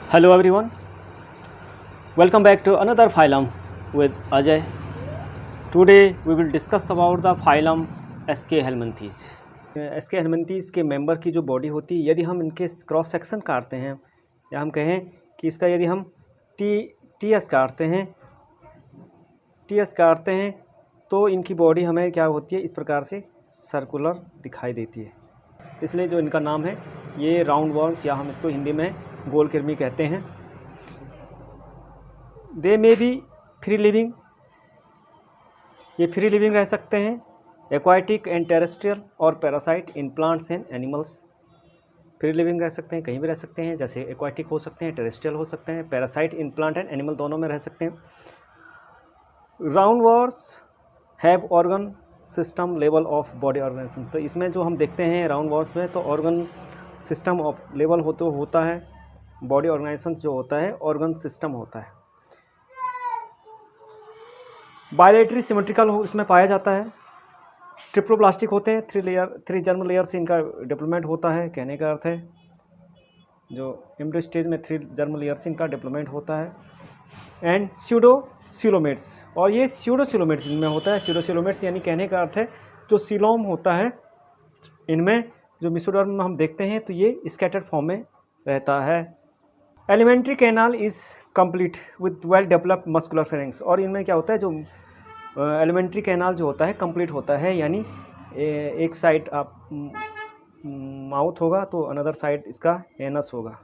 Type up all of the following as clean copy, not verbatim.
Hello everyone, welcome back to another phylum with Ajay. Today we will discuss about the phylum SK helminthes. SK helminthes के member की जो body होती है, यदि हम इनके क्रॉस सेक्शन काटते हैं या हम कहें कि इसका यदि हम टीएस काटते हैं तो इनकी बॉडी हमें क्या होती है, इस प्रकार से सर्कुलर दिखाई देती है। इसलिए जो इनका नाम है ये राउंड वॉर्म्स या हम इसको हिंदी में गोल कृमि कहते हैं। दे मे बी फ्री लिविंग, ये फ्री लिविंग रह सकते हैं, एक्वाटिक एंड टेरेस्ट्रियल और parasite in plants and animals. Free living रह सकते हैं, कहीं भी रह सकते हैं, जैसे एक्वाटिक हो सकते हैं, टेरेस्ट्रियल हो सकते हैं, parasite in plant and animal दोनों में रह सकते हैं। Round worms have organ system level of body organisation. तो इसमें जो हम देखते हैं राउंड वॉर्म्स में, तो ऑर्गन सिस्टम ऑफ लेवल होता है, बॉडी ऑर्गेनाइजेशन जो होता है ऑर्गन सिस्टम होता है। बायलेटरी सिमेट्रिकल इसमें पाया जाता है। ट्रिप्लोप्लास्टिक होते हैं, थ्री जर्म लेयर से इनका डेवलपमेंट होता है। कहने का अर्थ है जो एम्ब्रियो स्टेज में 3 जर्म लेयर से इनका डेवलपमेंट होता है। एंड स्यूडोसिलोमेट्स, और ये स्यूडोसिलोमेट्स इनमें होता है। स्यूडोसिलोमेट्स यानी कहने का अर्थ है जो सिलोम होता है इनमें, जो मेसोडर्म में हम देखते हैं तो ये स्कैटर्ड फॉर्म में रहता है। Alimentary canal is complete with well developed muscular pharynx, और इनमें क्या होता है जो एलिमेंट्री कैनाल जो होता है कंप्लीट होता है, यानी एक साइड आप माउथ होगा तो अनदर साइड इसका एनस होगा।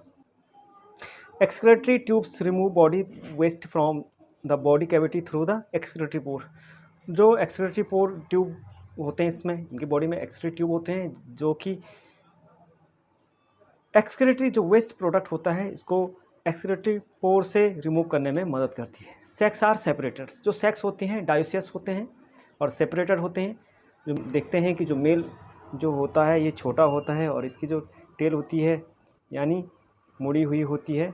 Excretory tubes remove body waste from the body cavity through the excretory pore. जो एक्सक्रेटरी पोर ट्यूब होते हैं इसमें, इनकी बॉडी में एक्सक्रेटरी ट्यूब होते हैं जो कि एक्सक्रेटरी जो वेस्ट प्रोडक्ट होता है इसको एक्सक्रेटरी पोर से रिमूव करने में मदद करती है। सेक्स आर सेपरेटेड, जो सेक्स होते हैं डायोसियस होते हैं और सेपरेटेड होते हैं। जो देखते हैं कि जो मेल जो होता है ये छोटा होता है और इसकी जो टेल होती है यानी मुड़ी हुई होती है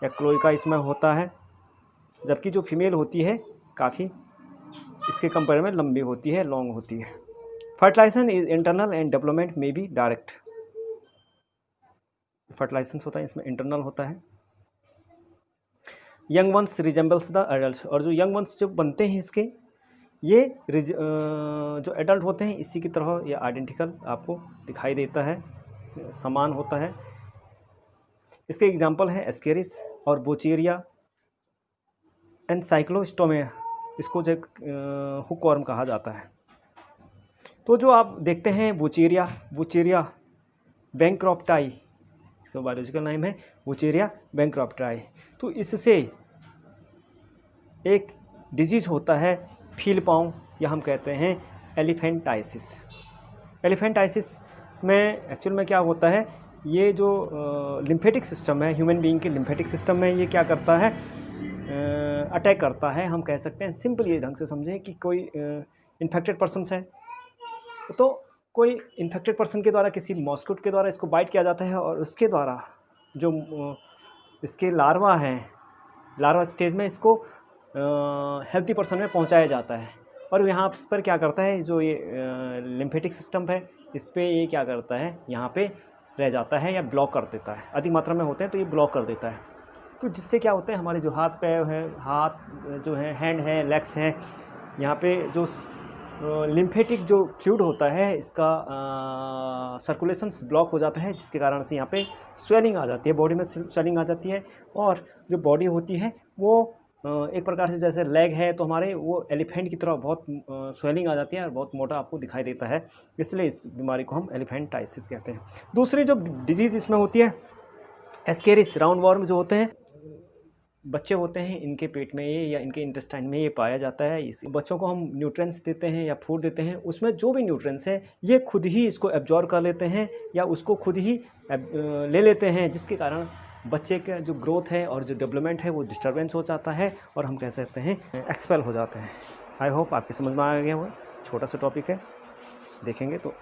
या क्लोइका इसमें होता है, जबकि जो फीमेल होती है काफ़ी इसके कंपेयर में लंबी होती है, लॉन्ग होती है। Fertilisation is internal and development में बी डायरेक्ट। फर्टिलाइजेशन होता है इसमें इंटरनल होता है। Young ones resembles the adult, और जो यंग वंस जो बनते हैं इसके ये जो एडल्ट होते हैं इसी की तरह ये आइडेंटिकल आपको दिखाई देता है, समान होता है। इसके एग्जांपल है एस्केरिस और बोचेरिया एंड साइक्लोस्टोमिया, इसको जो हुकवर्म कहा जाता है। तो जो आप देखते हैं बुचेरिया बैंक्रॉप्टाई, इसका बायोलॉजिकल नाम है बुचेरिया बैंक्रॉप्टाई। तो इससे एक डिजीज़ होता है फील पाँव, या हम कहते हैं एलिफेंटाइसिस। एलिफेंटाइसिस में एक्चुअल में क्या होता है, ये जो लिम्फेटिक सिस्टम है ह्यूमन बीइंग के लिम्फेटिक सिस्टम में ये क्या करता है, अटैक करता है। हम कह सकते हैं सिंपल ये ढंग से समझें कि कोई इन्फेक्टेड पर्सन है तो कोई इन्फेक्टेड पर्सन के द्वारा किसी मॉस्किटो के द्वारा इसको बाइट किया जाता है और उसके द्वारा जो इसके लार्वा हैं, लार्वा स्टेज में इसको हेल्थी पर्सन में पहुंचाया जाता है। और यहाँ पर क्या करता है, जो ये लिम्फेटिक सिस्टम है इस पर ये क्या करता है, यहाँ पे रह जाता है या ब्लॉक कर देता है। अधिक मात्रा में होते हैं तो ये ब्लॉक कर देता है। तो जिससे क्या होता है, हमारे जो हाथ पैर है, हाथ जो है, हैंड है, लेग्स हैं, यहाँ पे जो लिम्फेटिक जो फ्लूइड होता है इसका सर्कुलेशन ब्लॉक हो जाता है, जिसके कारण से यहाँ पे स्वेलिंग आ जाती है, बॉडी में स्वेलिंग आ जाती है। और जो बॉडी होती है वो एक प्रकार से जैसे लेग है तो हमारे वो एलिफेंट की तरह बहुत स्वेलिंग आ जाती है और बहुत मोटा आपको दिखाई देता है, इसलिए इस बीमारी को हम एलिफेंटाइसिस कहते हैं। दूसरी जो डिजीज़ इसमें होती है एस्केरिस, राउंड वॉर्म जो होते हैं बच्चे होते हैं, इनके पेट में ये या इनके इंटेस्टाइन में ये पाया जाता है। इस बच्चों को हम न्यूट्रिएंट्स देते हैं या फूड देते हैं, उसमें जो भी न्यूट्रिएंट्स है ये खुद ही इसको एब्जॉर्ब कर लेते हैं या उसको खुद ही ले लेते हैं, जिसके कारण बच्चे का जो ग्रोथ है और जो डेवलपमेंट है वो डिस्टर्बेंस हो जाता है और हम कह सकते हैं एक्सपेल हो जाते हैं। आई होप आपकी समझ में आ गया। वो छोटा सा टॉपिक है, देखेंगे तो